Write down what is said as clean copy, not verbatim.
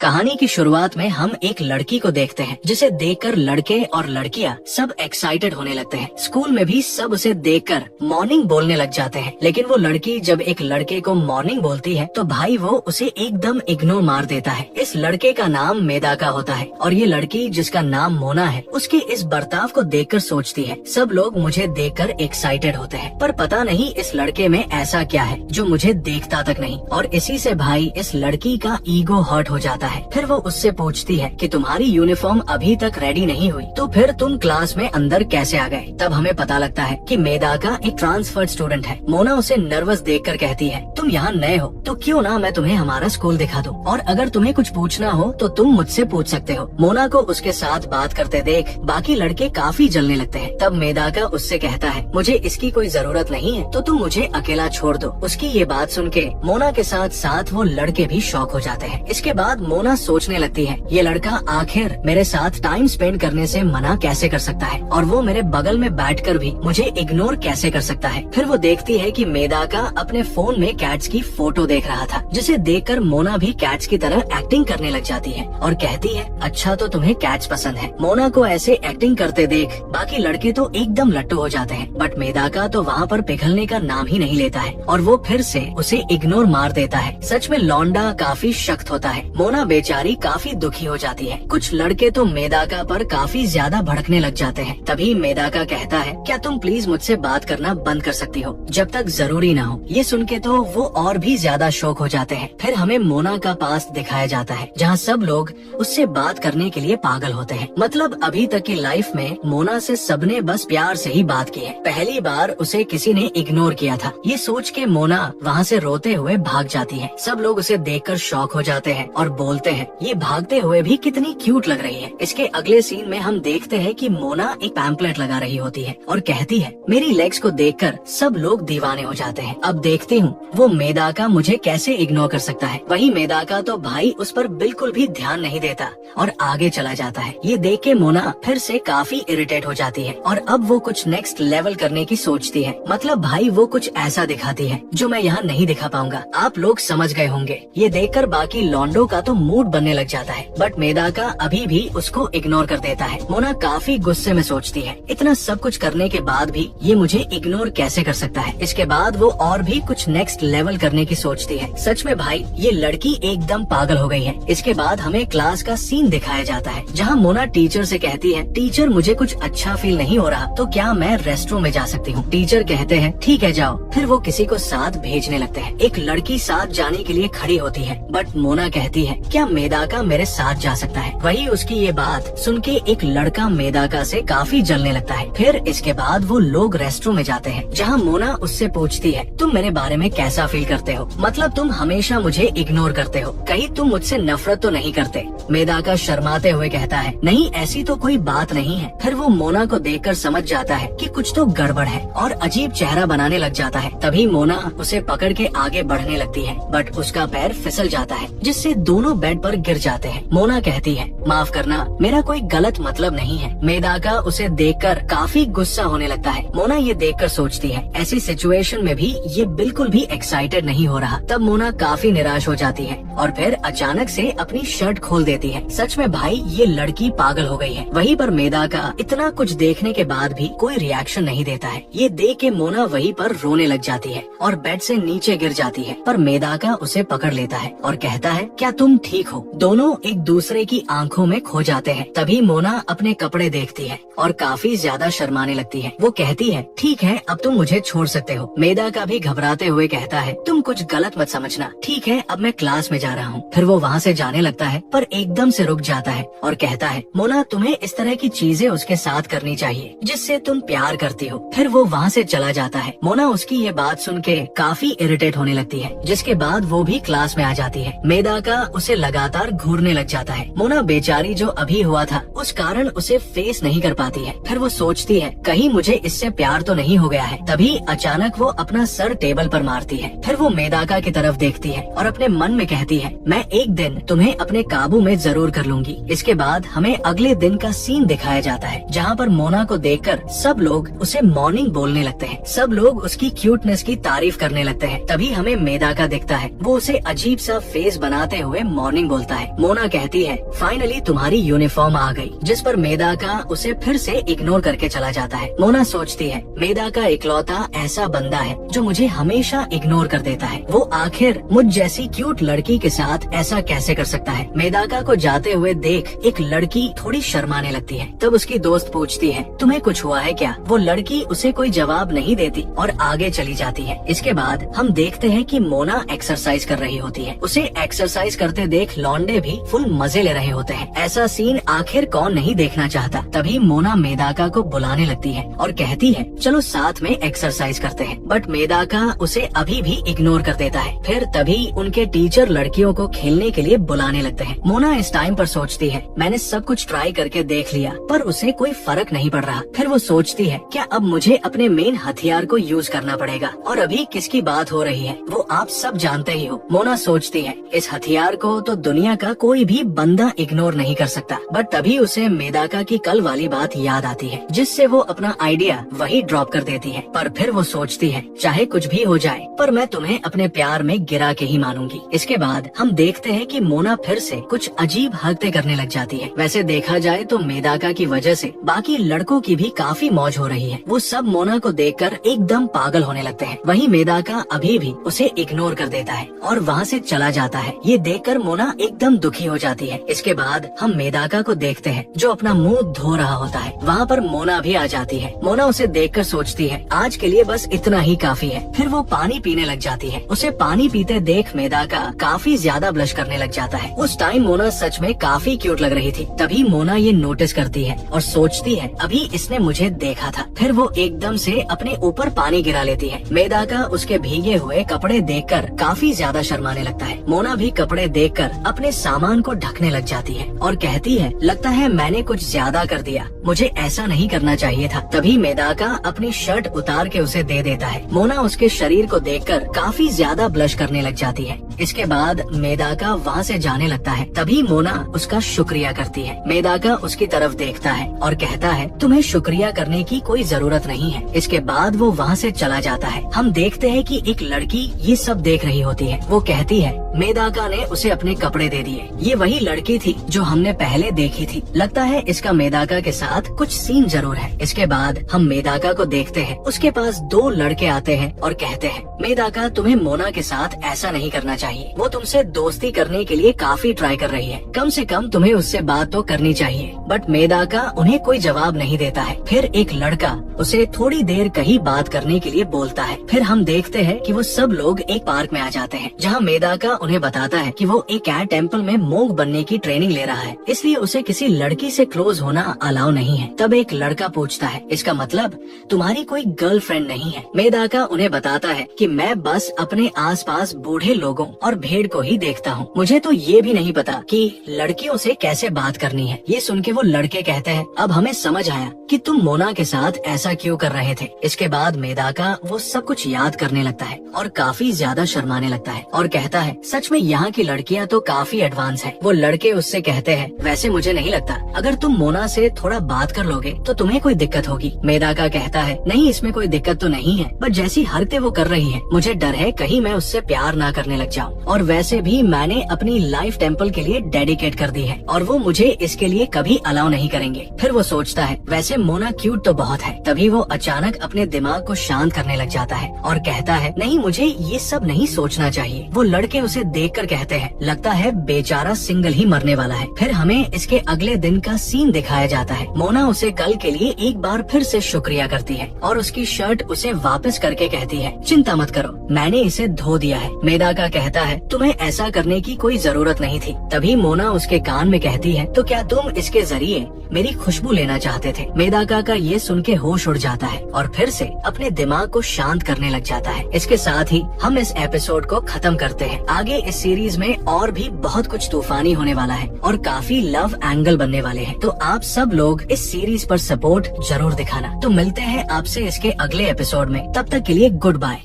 कहानी की शुरुआत में हम एक लड़की को देखते हैं जिसे देखकर लड़के और लड़कियां सब एक्साइटेड होने लगते हैं। स्कूल में भी सब उसे देखकर मॉर्निंग बोलने लग जाते हैं। लेकिन वो लड़की जब एक लड़के को मॉर्निंग बोलती है तो भाई वो उसे एकदम इग्नोर मार देता है। इस लड़के का नाम मेदाका होता है और ये लड़की जिसका नाम मोना है उसके इस बर्ताव को देखकर सोचती है सब लोग मुझे देखकर एक्साइटेड होते हैं, पर पता नहीं इस लड़के में ऐसा क्या है जो मुझे देखता तक नहीं। और इसी से भाई इस लड़की का ईगो हर्ट हो जाता है। फिर वो उससे पूछती है कि तुम्हारी यूनिफॉर्म अभी तक रेडी नहीं हुई तो फिर तुम क्लास में अंदर कैसे आ गए। तब हमें पता लगता है कि मेदाका एक ट्रांसफर्ड स्टूडेंट है। मोना उसे नर्वस देखकर कहती है तुम यहाँ नए हो तो क्यों ना मैं तुम्हें हमारा स्कूल दिखा दूं, और अगर तुम्हें कुछ पूछना हो तो तुम मुझसे पूछ सकते हो। मोना को उसके साथ बात करते देख बाकी लड़के काफी जलने लगते हैं। तब मेदाका उससे कहता है मुझे इसकी कोई जरूरत नहीं है तो तुम मुझे अकेला छोड़ दो। उसकी ये बात सुन के मोना के साथ साथ वो लड़के भी शॉक हो जाते हैं। इसके बाद मोना सोचने लगती है ये लड़का आखिर मेरे साथ टाइम स्पेंड करने से मना कैसे कर सकता है और वो मेरे बगल में बैठकर भी मुझे इग्नोर कैसे कर सकता है। फिर वो देखती है कि मेदाका अपने फोन में कैट्स की फोटो देख रहा था, जिसे देखकर मोना भी कैट्स की तरह एक्टिंग करने लग जाती है और कहती है अच्छा तो तुम्हें कैट्स पसंद है। मोना को ऐसे एक्टिंग करते देख बाकी लड़के तो एकदम लट्टू हो जाते हैं, बट मेदाका तो वहाँ पर पिघलने का नाम ही नहीं लेता है और वो फिर से उसे इग्नोर मार देता है। सच में लौंडा काफी सख्त होता है। मोना बेचारी काफी दुखी हो जाती है। कुछ लड़के तो मेदाका पर काफी ज्यादा भड़कने लग जाते हैं। तभी मेदाका कहता है क्या तुम प्लीज मुझसे बात करना बंद कर सकती हो जब तक जरूरी ना हो। ये सुन के तो वो और भी ज्यादा शौक हो जाते हैं। फिर हमें मोना का पास दिखाया जाता है जहाँ सब लोग उससे बात करने के लिए पागल होते हैं। मतलब अभी तक की लाइफ में मोना से सबने बस प्यार से ही बात की है। पहली बार उसे किसी ने इग्नोर किया था। ये सोच के मोना वहाँ से रोते हुए भाग जाती है। सब लोग उसे देखकर शॉक हो जाते हैं और बोलते हैं ये भागते हुए भी कितनी क्यूट लग रही है। इसके अगले सीन में हम देखते हैं कि मोना एक पैम्पलेट लगा रही होती है और कहती है मेरी लेग्स को देखकर सब लोग दीवाने हो जाते हैं। अब देखती हूँ वो मेदाका मुझे कैसे इग्नोर कर सकता है। वही मेदाका तो भाई उस पर बिल्कुल भी ध्यान नहीं देता और आगे चला जाता है। ये देख के मोना फिर से काफी इरिटेट हो जाती है और अब वो कुछ नेक्स्ट लेवल करने की सोचती है। मतलब भाई वो कुछ ऐसा दिखाती है जो मैं यहाँ नहीं दिखा पाऊंगा। आप लोग समझ गए होंगे। ये देखकर बाकी लॉन्डो का तो मूड बनने लग जाता है, बट मेदाका अभी भी उसको इग्नोर कर देता है। मोना काफी गुस्से में सोचती है इतना सब कुछ करने के बाद भी ये मुझे इग्नोर कैसे कर सकता है। इसके बाद वो और भी कुछ नेक्स्ट लेवल करने की सोचती है। सच में भाई ये लड़की एकदम पागल हो गई है। इसके बाद हमें क्लास का सीन दिखाया जाता है जहाँ मोना टीचर से कहती है टीचर मुझे कुछ अच्छा फील नहीं हो रहा तो क्या मैं रेस्टरूम में जा सकती हूँ। टीचर कहते हैं ठीक है जाओ। फिर वो किसी को साथ भेजने लगते हैं। एक लड़की साथ जाने के लिए खड़ी होती है, बट मोना कहती है क्या मेदाका मेरे साथ जा सकता है। वही उसकी ये बात सुन के एक लड़का मेदाका से काफी जलने लगता है। फिर इसके बाद वो लोग रेस्टरूम में जाते हैं जहाँ मोना उससे पूछती है तुम मेरे बारे में कैसा फील करते हो, मतलब तुम हमेशा मुझे इग्नोर करते हो, कहीं तुम मुझसे नफरत तो नहीं करते। मेदाका शर्माते हुए कहता है नहीं ऐसी तो कोई बात नहीं है। फिर वो मोना को देखकर समझ जाता है कि कुछ तो गड़बड़ है और अजीब चेहरा बनाने लग जाता है। तभी मोना उसे पकड़ के आगे बढ़ने लगती है, बट उसका पैर फिसल जाता है जिससे दोनों बेड पर गिर जाते हैं। मोना कहती है माफ करना मेरा कोई गलत मतलब नहीं है। मेदाका उसे देखकर काफी गुस्सा होने लगता है। मोना ये देखकर सोचती है ऐसी सिचुएशन में भी ये बिल्कुल भी एक्साइटेड नहीं हो रहा। तब मोना काफी निराश हो जाती है और फिर अचानक से अपनी शर्ट खोल देती है। सच में भाई ये लड़की पागल हो गई है। वहीं पर मेदाका इतना कुछ देखने के बाद भी कोई रिएक्शन नहीं देता है। ये देख के मोना वहीं पर रोने लग जाती है और बेड से नीचे गिर जाती है, पर मेदाका उसे पकड़ लेता है और कहता है क्या तुम ठीक हो। दोनों एक दूसरे की आंखों में खो जाते हैं। तभी मोना अपने कपड़े देखती है और काफी ज्यादा शर्माने लगती है। वो कहती है ठीक है अब तुम मुझे छोड़ सकते हो। मेदाका भी घबराते हुए कहता है तुम कुछ गलत मत समझना, ठीक है अब मैं क्लास में जा रहा हूँ। फिर वो वहाँ से जाने लगता है पर एकदम से रुक जाता है और कहता है मोना तुम्हें इस तरह की चीजें उसके साथ करनी चाहिए जिससे तुम प्यार करती हो। फिर वो वहाँ से चला जाता है। मोना उसकी ये बात सुन के काफी इरिटेट होने लगती है, जिसके बाद वो भी क्लास में आ जाती है। मेदाका उसे लगातार घूरने लग जाता है। मोना बेचारी जो अभी हुआ था उस कारण उसे फेस नहीं कर पाती है। फिर वो सोचती है कहीं मुझे इससे प्यार तो नहीं हो गया है। तभी अचानक वो अपना सर टेबल पर मारती है। फिर वो मेदाका की तरफ देखती है और अपने मन में कहती है मैं एक दिन तुम्हें अपने काबू में जरूर कर लूंगी। इसके बाद हमें अगले दिन का सीन दिखाया जाता है जहाँ पर मोना को देखकर सब लोग उसे मॉर्निंग बोलने लगते हैं। सब लोग उसकी क्यूटनेस की तारीफ करने लगते हैं। तभी हमें मेदाका दिखता है। वो उसे अजीब सा फेस बनाते हुए मॉर्निंग मॉर्निंग बोलता है। मोना कहती है फाइनली तुम्हारी यूनिफॉर्म आ गई, जिस पर मेदाका उसे फिर से इग्नोर करके चला जाता है। मोना सोचती है मेदाका इकलौता ऐसा बंदा है जो मुझे हमेशा इग्नोर कर देता है। वो आखिर मुझ जैसी क्यूट लड़की के साथ ऐसा कैसे कर सकता है। मेदाका को जाते हुए देख एक लड़की थोड़ी शर्माने लगती है। तब उसकी दोस्त पूछती है तुम्हें कुछ हुआ है क्या। वो लड़की उसे कोई जवाब नहीं देती और आगे चली जाती है। इसके बाद हम देखते हैं कि मोना एक्सरसाइज कर रही होती है। उसे एक्सरसाइज करते देख लौंडे भी फुल मजे ले रहे होते हैं। ऐसा सीन आखिर कौन नहीं देखना चाहता। तभी मोना मेदाका को बुलाने लगती है और कहती है चलो साथ में एक्सरसाइज करते हैं। बट मेदाका उसे अभी भी इग्नोर कर देता है। फिर तभी उनके टीचर लड़कियों को खेलने के लिए बुलाने लगते हैं। मोना इस टाइम पर सोचती है मैंने सब कुछ ट्राई करके देख लिया पर उसे कोई फर्क नहीं पड़ रहा। फिर वो सोचती है क्या अब मुझे अपने मेन हथियार को यूज करना पड़ेगा। और अभी किसकी बात हो रही है वो आप सब जानते ही हो। मोना सोचती है इस हथियार को तो दुनिया का कोई भी बंदा इग्नोर नहीं कर सकता। बट तभी उसे मेदाका की कल वाली बात याद आती है जिससे वो अपना आइडिया वही ड्रॉप कर देती है। पर फिर वो सोचती है चाहे कुछ भी हो जाए पर मैं तुम्हें अपने प्यार में गिरा के ही मानूंगी। इसके बाद हम देखते हैं कि मोना फिर से कुछ अजीब हरकतें करने लग जाती है। वैसे देखा जाए तो मेदाका की वजह से बाकी लड़कों की भी काफी मौज हो रही है। वो सब मोना को देखकर एकदम पागल होने लगते हैं। वहीं मेदाका अभी भी उसे इग्नोर कर देता है और वहाँ से चला जाता है। ये देखकर मोना एकदम दुखी हो जाती है। इसके बाद हम मेदाका को देखते हैं जो अपना मुंह धो रहा होता है। वहाँ पर मोना भी आ जाती है। मोना उसे देखकर सोचती है आज के लिए बस इतना ही काफी है। फिर वो पानी पीने लग जाती है। उसे पानी पीते देख मेदाका काफी ज्यादा ब्लश करने लग जाता है। उस टाइम मोना सच में काफी क्यूट लग रही थी। तभी मोना ये नोटिस करती है और सोचती है अभी इसने मुझे देखा था। फिर वो एकदम से अपने ऊपर पानी गिरा लेती है। मेदाका उसके भीगे हुए कपड़े देखकर काफी ज्यादा शर्माने लगता है। मोना भी कपड़े देखकर अपने सामान को ढकने लग जाती है और कहती है लगता है मैंने कुछ ज्यादा कर दिया, मुझे ऐसा नहीं करना चाहिए था। तभी मेदाका अपनी शर्ट उतार के उसे दे देता है। मोना उसके शरीर को देखकर काफी ज्यादा ब्लश करने लग जाती है। इसके बाद मेदाका वहाँ से जाने लगता है। तभी मोना उसका शुक्रिया करती है। मेदाका उसकी तरफ देखता है और कहता है तुम्हें शुक्रिया करने की कोई जरूरत नहीं है। इसके बाद वो वहाँ से चला जाता है। हम देखते हैं कि एक लड़की ये सब देख रही होती है। वो कहती है मेदाका ने उसे अपने कपड़े दे दिए। ये वही लड़की थी जो हमने पहले देखी थी। लगता है इसका मेदाका के साथ कुछ सीन जरूर है। इसके बाद हम मेदाका को देखते हैं। उसके पास दो लड़के आते हैं और कहते हैं मेदाका तुम्हें मोना के साथ ऐसा नहीं करना चाहिए। वो तुमसे दोस्ती करने के लिए काफी ट्राई कर रही है। कम से कम तुम्हें उससे बात तो करनी चाहिए। बट मेदाका उन्हें कोई जवाब नहीं देता है। फिर एक लड़का उसे थोड़ी देर कहीं बात करने के लिए बोलता है। फिर हम देखते हैं कि वो सब लोग एक पार्क में आ जाते हैं जहाँ मेदाका उन्हें बताता है कि वो एक कैट टेम्पल में मोंग बनने की ट्रेनिंग ले रहा है, इसलिए उसे किसी लड़की से क्लोज होना अलाउ नहीं है। तब एक लड़का पूछता है इसका मतलब तुम्हारी कोई गर्लफ्रेंड नहीं है। मेदाका उन्हें बताता है कि मैं बस अपने आसपास बूढ़े लोगों और भेड़ को ही देखता हूँ, मुझे तो ये भी नहीं पता कि लड़कियों से कैसे बात करनी है। ये सुन के वो लड़के कहते हैं अब हमें समझ आया कि तुम मोना के साथ ऐसा क्यों कर रहे थे। इसके बाद मेदाका वो सब कुछ याद करने लगता है और काफी ज्यादा शर्माने लगता है और कहता है सच में यहाँ की लड़कियाँ तो काफी एडवांस है। वो लड़के उससे कहते हैं वैसे मुझे नहीं लगता, अगर तुम मोना से थोड़ा बात कर लोगे तो तुम्हें कोई दिक्कत होगी। मेदाका कहता है नहीं इसमें कोई दिक्कत तो नहीं है, बट जैसी हरकतें वो कर रही है मुझे डर है कहीं मैं उससे प्यार ना करने लग जाऊँ। और वैसे भी मैंने अपनी लाइफ टेम्पल के लिए डेडिकेट कर दी है और वो मुझे इसके लिए कभी अलाउ नहीं करेंगे। फिर वो सोचता है वैसे मोना क्यूट तो बहुत है। तभी वो अचानक अपने दिमाग को शांत करने लग जाता है और कहता है नहीं मुझे ये सब नहीं सोचना चाहिए। वो लड़के उसे देखकर कहते हैं लगता है बेचारा सिंगल ही मरने वाला है। फिर हमें इसके अगले दिन का सीन दिखाया जाता है। मोना उसे कल के लिए एक बार फिर से शुक्रिया करती है और उसकी शर्ट उसे वापस करके कहती है चिंता मत करो मैंने इसे धो दिया है। मेदाका कहता है तुम्हें ऐसा करने की कोई जरूरत नहीं थी। तभी मोना उसके कान में कहती है तो क्या तुम इसके जरिए मेरी खुशबू लेना चाहते थे। मेदाका का ये सुन के होश उड़ जाता है और फिर से अपने दिमाग को शांत करने लग जाता है। इसके साथ ही हम इस एपिसोड को खत्म करते हैं। आगे इस सीरीज में और भी बहुत कुछ तूफानी होने वाला है और काफी लव एंगल बनने वाले हैं। तो आप सब लोग इस सीरीज पर सपोर्ट जरूर दिखाना। तो मिलते हैं आपसे इसके अगले एपिसोड में, तब तक के लिए गुड बाय।